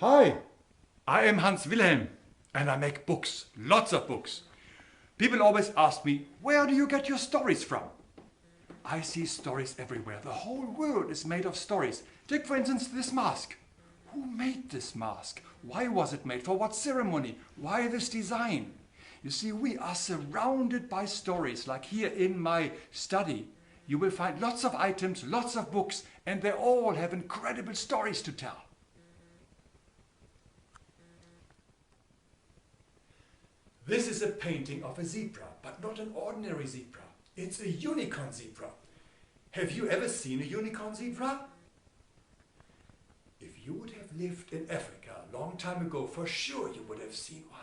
Hi, I am Hans Wilhelm and I make books, lots of books. People always ask me, where do you get your stories from? I see stories everywhere. The whole world is made of stories. Take for instance this mask. Who made this mask? Why was it made? For what ceremony? Why this design? You see, we are surrounded by stories, like here in my study. You will find lots of items, lots of books, and they all have incredible stories to tell. This is a painting of a zebra, but not an ordinary zebra. It's a unicorn zebra. Have you ever seen a unicorn zebra? If you would have lived in Africa a long time ago, for sure you would have seen one.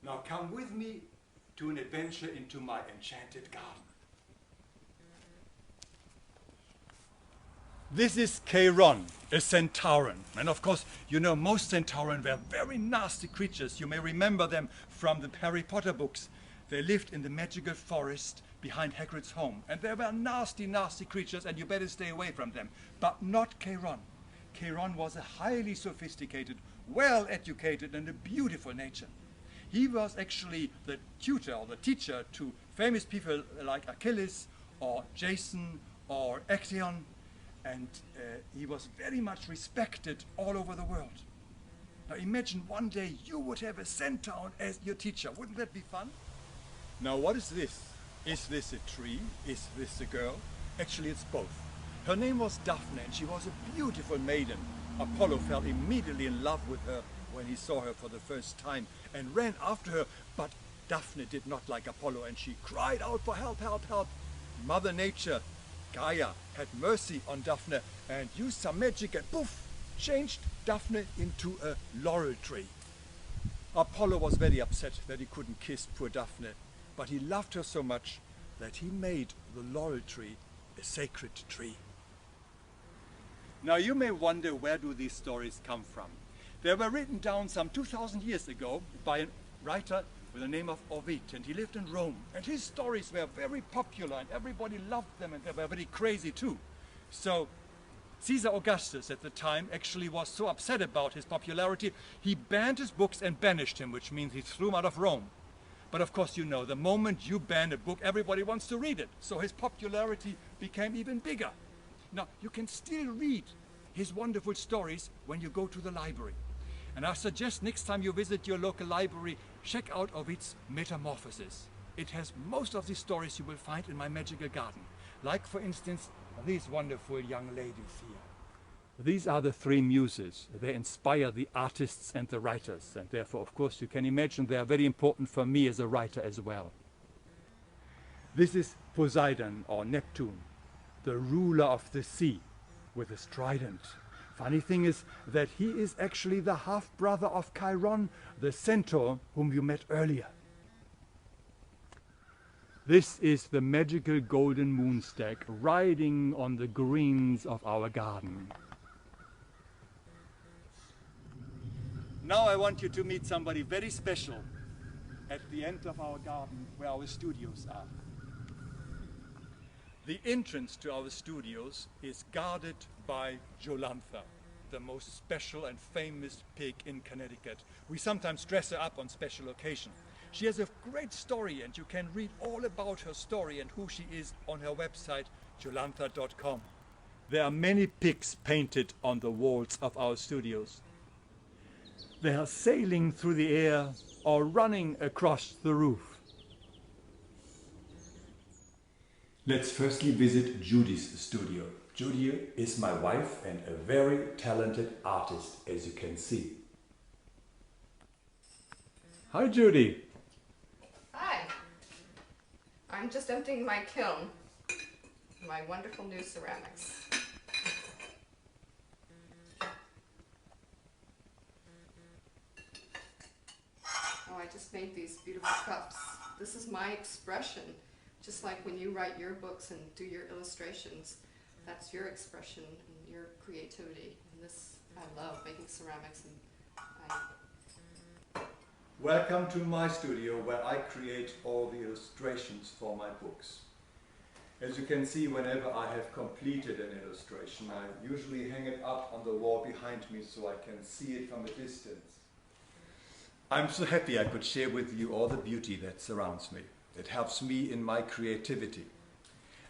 Now come with me to an adventure into my enchanted garden. This is Chiron, a centauran. And of course, you know most centauran were very nasty creatures. You may remember them from the Harry Potter books. They lived in the magical forest behind Hagrid's home. And they were nasty, nasty creatures, and you better stay away from them. But not Chiron. Chiron was a highly sophisticated, well-educated, and a beautiful nature. He was actually the tutor or the teacher to famous people like Achilles or Jason or Actaeon. And he was very much respected all over the world. Now imagine one day you would have a centaur as your teacher. Wouldn't that be fun? Now what is this? Is this a tree? Is this a girl? Actually it's both. Her name was Daphne and she was a beautiful maiden. Apollo fell immediately in love with her when he saw her for the first time and ran after her. But Daphne did not like Apollo and she cried out for help, help, help. Mother Nature, Gaia, had mercy on Daphne and used some magic and poof, changed Daphne into a laurel tree. Apollo was very upset that he couldn't kiss poor Daphne, but he loved her so much that he made the laurel tree a sacred tree. Now you may wonder, where do these stories come from? They were written down some 2,000 years ago by a writer with the name of Ovid, and he lived in Rome. And his stories were very popular and everybody loved them and they were very crazy too. So Caesar Augustus at the time actually was so upset about his popularity, he banned his books and banished him, which means he threw him out of Rome. But of course, you know, the moment you ban a book, everybody wants to read it. So his popularity became even bigger. Now, you can still read his wonderful stories when you go to the library. And I suggest next time you visit your local library, check out Ovid's Metamorphoses. It has most of the stories you will find in my magical garden. Like, for instance, these wonderful young ladies here. These are the three muses. They inspire the artists and the writers. And therefore, of course, you can imagine they are very important for me as a writer as well. This is Poseidon, or Neptune, the ruler of the sea, with his trident. Funny thing is that he is actually the half-brother of Chiron, the centaur whom you met earlier. This is the magical golden moonstag riding on the greens of our garden. Now I want you to meet somebody very special at the end of our garden where our studios are. The entrance to our studios is guarded by Jolantha, the most special and famous pig in Connecticut. We sometimes dress her up on special occasions. She has a great story and you can read all about her story and who she is on her website, jolantha.com. There are many pigs painted on the walls of our studios. They are sailing through the air or running across the roof. Let's firstly visit Judy's studio. Judy is my wife and a very talented artist, as you can see. Hi, Judy. Hi. I'm just emptying my kiln. My wonderful new ceramics. Oh, I just made these beautiful cups. This is my expression. Just like when you write your books and do your illustrations, that's your expression and your creativity. And this, I love making ceramics. And Welcome to my studio where I create all the illustrations for my books. As you can see, whenever I have completed an illustration, I usually hang it up on the wall behind me so I can see it from a distance. I'm so happy I could share with you all the beauty that surrounds me. It helps me in my creativity.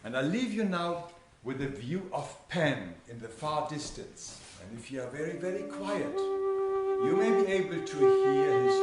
And I leave you now with a view of Pan in the far distance. And if you are very, very quiet, you may be able to hear his